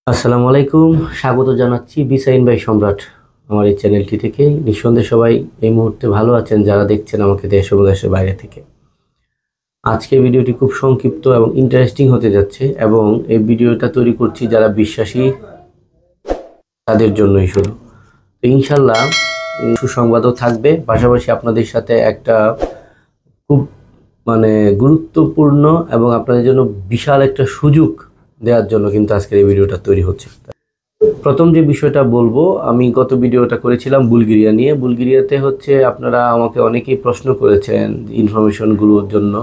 আসসালামু আলাইকুম, স্বাগত জানাচ্ছি বিসাইন বাই সম্রাট আমার এই চ্যানেলটি থেকে। নিঃসন্দেহে সবাই এই মুহূর্তে ভালো আছেন যারা দেখছেন আমাকে দেশ ও দেশের বাইরে থেকে। আজকের ভিডিওটি খুব সংক্ষিপ্ত এবং ইন্টারেস্টিং হতে যাচ্ছে এবং এই ভিডিওটা তৈরি করছি যারা বিশ্বাসী তাদের জন্যই শুধু। তো ইনশাল্লাহ সুসংবাদও থাকবে, পাশাপাশি আপনাদের সাথে একটা খুব গুরুত্বপূর্ণ এবং আপনাদের জন্য বিশাল একটা সুযোগ দেওয়ার জন্য কিন্তু আজকের এই ভিডিওটা তৈরি হচ্ছে। প্রথম যে বিষয়টা বলবো, আমি গত ভিডিওটা করেছিলাম বুলগেরিয়া নিয়ে। বুলগেরিয়াতে হচ্ছে আপনারা আমাকে অনেকেই প্রশ্ন করেছেন ইনফরমেশনগুলোর জন্য।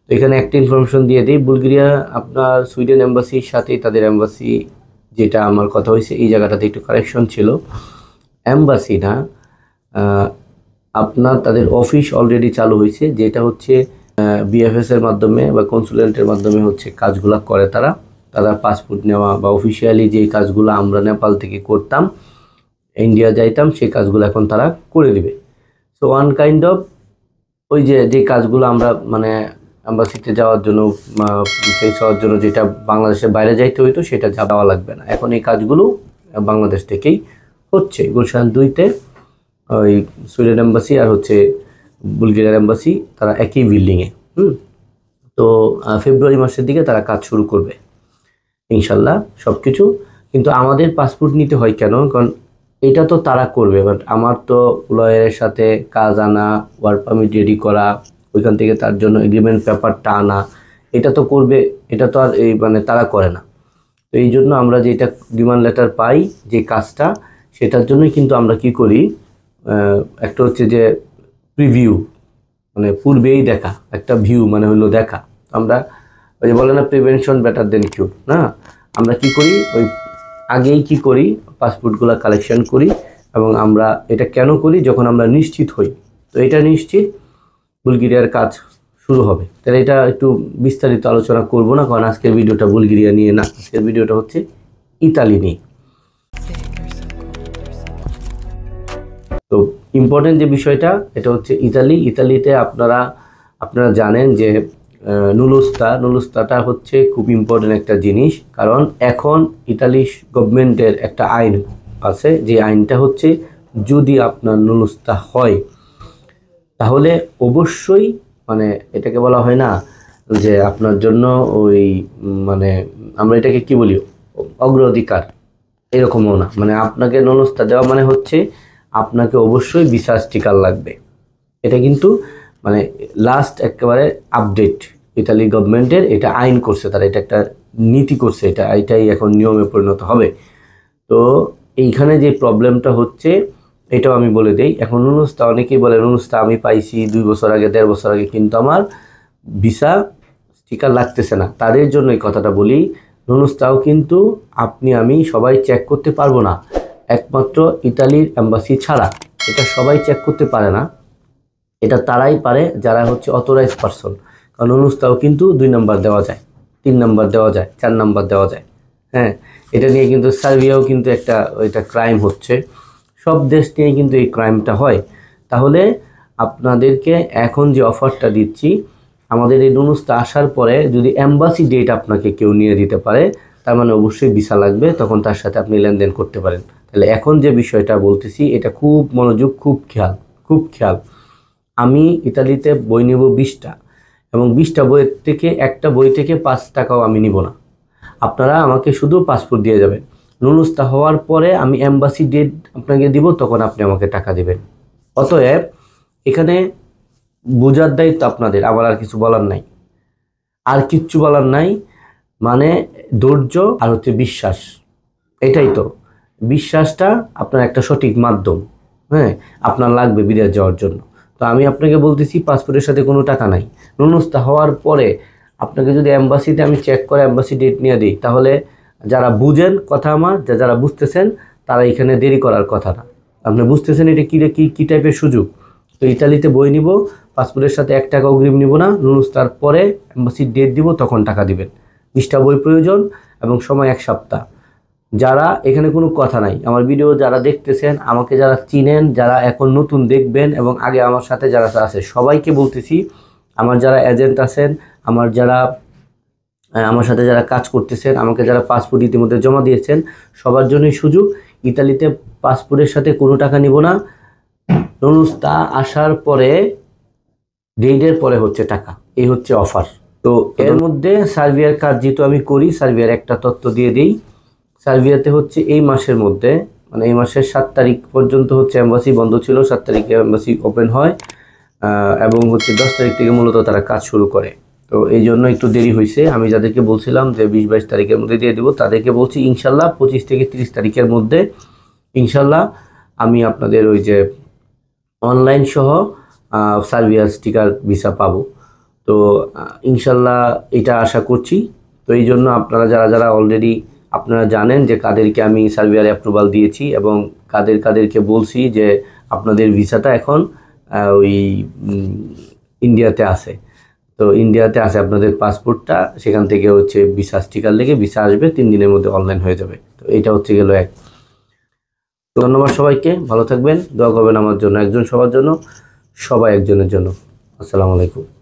তো এখানে একটা ইনফরমেশন দিয়ে দিই, বুলগেরিয়া আপনার সুইডেন এম্বাসির সাথেই তাদের এম্বাসি, যেটা আমার কথা হয়েছে এই জায়গাটাতে একটু কারেকশন ছিল, এম্বাসি না, আপনার তাদের অফিস অলরেডি চালু হয়েছে, যেটা হচ্ছে বিএফএস এর মাধ্যমে বা কনসুলেন্টের মাধ্যমে হচ্ছে কাজগুলো করে তারা পাসপোর্ট নেওয়া বা অফিসিয়ালি যে কাজগুলো আমরা নেপাল থেকে করতাম, ইন্ডিয়া যাইতাম, সেই কাজগুলো এখন তারা করে দিবে। সো ওয়ান কাইন্ড অফ ওই যে কাজগুলো আমরা অ্যাম্বাসিতে যাওয়ার জন্য ফেস হওয়ার জন্য যেটা বাংলাদেশের বাইরে যাইতে হইতো সেটা যাওয়া লাগবে না, এখন এই কাজগুলো বাংলাদেশ থেকেই হচ্ছে। গুলশান 2-তে ওই সুইডেন এম্বাসি আর হচ্ছে বুলগেরিয়ার এম্বাসি তারা একই বিল্ডিংয়ে। তো ফেব্রুয়ারি মাসের দিকে তারা কাজ শুরু করবে ইনশাল্লাহ সব কিছু। কিন্তু আমাদের পাসপোর্ট নিতে হয় কেন? কারণ এটা তো তারা করবে, বাট আমার তো লয়ারের সাথে কাজ আনা, ওয়ার্ক পারমিট রেডি করা, ওইখান থেকে তার জন্য এগ্রিমেন্ট পেপারটা আনা, এটা তো করবে, এটা তো আর এই তারা করে না। তো এই জন্য আমরা যেটা ডিমান্ড লেটার পাই যে কাজটা, সেটার জন্যই কিন্তু আমরা কি করি, একটা হচ্ছে যে প্রিভিউ, পূর্বেই দেখা, একটা ভিউ হলো দেখা। আমরা ওই যে বলে না প্রিভেনশন বেটার দেন কিউর, না? আমরা কি করি, ওই আগেই কি করি, পাসপোর্টগুলো কালেকশন করি। এবং আমরা এটা কেন করি? যখন আমরা নিশ্চিত হই, তো এটা নিশ্চিত বুলগেরিয়ার কাজ শুরু হবে, তাহলে এটা একটু বিস্তারিত আলোচনা করব না, কারণ আজকের ভিডিওটা বুলগেরিয়া নিয়ে না, আজকের ভিডিওটা হচ্ছে ইতালি নিয়ে। তো ইম্পর্টেন্ট যে বিষয়টা, এটা হচ্ছে ইতালিতে আপনারা জানেন যে নুলুস্তাটা হচ্ছে খুব ইম্পর্টেন্ট একটা জিনিস। কারণ এখন ইতালি গভর্নমেন্টের একটা আইন আছে, যে আইনটা হচ্ছে যদি আপনার নুলুস্তা হয় তাহলে অবশ্যই এটাকে বলা হয় না যে আপনার জন্য ওই আমরা এটাকে কি বলি, অগ্রাধিকার, এরকমও না। আপনাকে নুলুস্তা দেওয়া হচ্ছে আপনাকে অবশ্যই ভিসা স্টিকার লাগবে। এটা কিন্তু লাস্ট একেবারে আপডেট ইতালি গভর্নমেন্টের, এটা আইন করছে তারা, এটা একটা নীতি করছে, এটাই এখন নিয়মে পরিণত হবে। তো এইখানে যে প্রবলেমটা হচ্ছে এটাও আমি বলে দেই। এখন নুলুস্তা, অনেকেই বলে নুলুস্তা আমি পাইছি 2 বছর আগে, 1.5 বছর আগে, কিন্তু আমার ভিসা স্টিকার লাগতেছে না। তাদের জন্য এই কথাটা বলি, নুলুস্তাও কিন্তু আমি সবাই চেক করতে পারবো না, একমাত্র ইতালির এম্বাসি ছাড়া এটা সবাই চেক করতে পারে না। এটা তারাই পারে যারা হচ্ছে অথরাইজ পারসন। কারণ নুলুস্তাও কিন্তু 2 নাম্বার দেওয়া যায়, 3 নাম্বার দেওয়া যায়, 4 নাম্বার দেওয়া যায়। হ্যাঁ, এটা নিয়ে কিন্তু সার্বিয়াও কিন্তু এটা ক্রাইম হচ্ছে, সব দেশ নিয়ে কিন্তু এই ক্রাইমটা হয়। তাহলে আপনাদেরকে এখন যে অফারটা দিচ্ছি, আমাদের এই নুলুস্তা আসার পরে যদি এম্বাসি ডেট আপনাকে কেউ নিয়ে দিতে পারে, তার অবশ্যই ভিসা লাগবে, তখন তার সাথে আপনি লেনদেন করতে পারেন। তাহলে এখন যে বিষয়টা বলতেছি এটা খুব মনোযোগ, খুব খেয়াল। আমি ইতালিতে বই নেব 20টা, এবং 20টা বইয়ের থেকে একটা বই থেকে 5 টাকাও আমি নিব না। আপনারা আমাকে শুধু পাসপোর্ট দিয়ে যাবেন। নুলুস্তা হওয়ার পরে আমি এম্বাসি ডেট আপনাকে দিব, তখন আপনি আমাকে টাকা দিবেন। অতএব এখানে বোঝার দায়িত্ব আপনাদের, আমার আর কিছু বলার নাই, আর কিচ্ছু বলার নাই। ধৈর্য আর হচ্ছে বিশ্বাস, এটাই তো। বিশ্বাসটা আপনার একটা সঠিক মাধ্যম। হ্যাঁ, আপনার লাগবে বিদেশ যাওয়ার জন্য। তো আমি আপনাকে বলতেছি পাসপোর্টের সাথে কোনো টাকা নাই, নুলুস্তা হওয়ার পরে আপনাকে যদি এম্বাসিতে আমি চেক করে এম্বাসি ডেট নিয়ে দিই, তাহলে যারা বুঝেন কথা আমার, যারা বুঝতেছেন, তারা এখানে দেরি করার কথা না। আপনি বুঝতেছেন এটা কী টাইপের সুযোগ। তো ইতালিতে বই নিব, পাসপোর্টের সাথে 1 টাকা অগ্রিম নিব না, নুলুস্তার পরে এম্বাসির ডেট দিব, তখন টাকা দিবেন। 20টা বই প্রয়োজন এবং সময় 1 সপ্তাহ। যারা এখানে কোনো কথা নাই, আমার ভিডিও যারা দেখতেছেন, আমাকে যারা চিনেন, যারা এখন নতুন দেখবেন এবং আগে আমার সাথে যারা আছে, সবাইকে বলতেছি, আমার যারা এজেন্ট আছেন, আমার যারা আমার সাথে যারা কাজ করতেছেন, আমাকে যারা পাসপোর্ট ইতিমধ্যে জমা দিয়েছেন, সবার জন্যই সুযোগ। ইতালিতে পাসপোর্টের সাথে কোনো টাকা নিব না। নুলুস্তা আসার পরে, ডেটের পরে হচ্ছে টাকা, এই হচ্ছে অফার। তো এর মধ্যে সার্বিয়ার কাজ যেহেতু আমি করি, সার্বিয়ার একটা তথ্য দিয়ে দিই। সার্বিয়াতে হচ্ছে এই মাসের মধ্যে, মানে এই মাসের 7 তারিখ পর্যন্ত হচ্ছে এম্বাসি বন্ধ ছিল, 7 তারিখে এম্বাসি ওপেন হয়, এবং হচ্ছে 10 তারিখ থেকে মূলত তারা কাজ শুরু করে। তো এই জন্য একটু দেরি হয়েছে। আমি যাদেরকে বলছিলাম যে 20-22 তারিখের মধ্যে দিয়ে দেবো, তাদেরকে বলছি ইনশাল্লাহ 25 থেকে 30 তারিখের মধ্যে ইনশাল্লাহ আমি আপনাদের ওই যে অনলাইন সহ সার্বিয়ার স্টিকার ভিসা পাবো। তো ইনশাল্লাহ এটা আশা করছি। তো এই জন্য আপনারা যারা যারা অলরেডি আপনারা জানেন যে কাদেরকে আমি সার্বিয়ার অ্যাপ্রুভাল দিয়েছি এবং কাদেরকে বলছি যে আপনাদের ভিসাটা এখন ওই ইন্ডিয়াতে আছে। তো ইন্ডিয়াতে আছে আপনাদের পাসপোর্টটা, সেখান থেকে হচ্ছে ভিসা স্টিকার লেগে ভিসা আসবে, 3 দিনের মধ্যে অনলাইন হয়ে যাবে। তো এটা হচ্ছে গেল এক। ধন্যবাদ সবাইকে, ভালো থাকবেন, দোয়া করবেন আমার জন্য, একজন সবার জন্য, সবাই একজনের জন্য। আসসালামু আলাইকুম।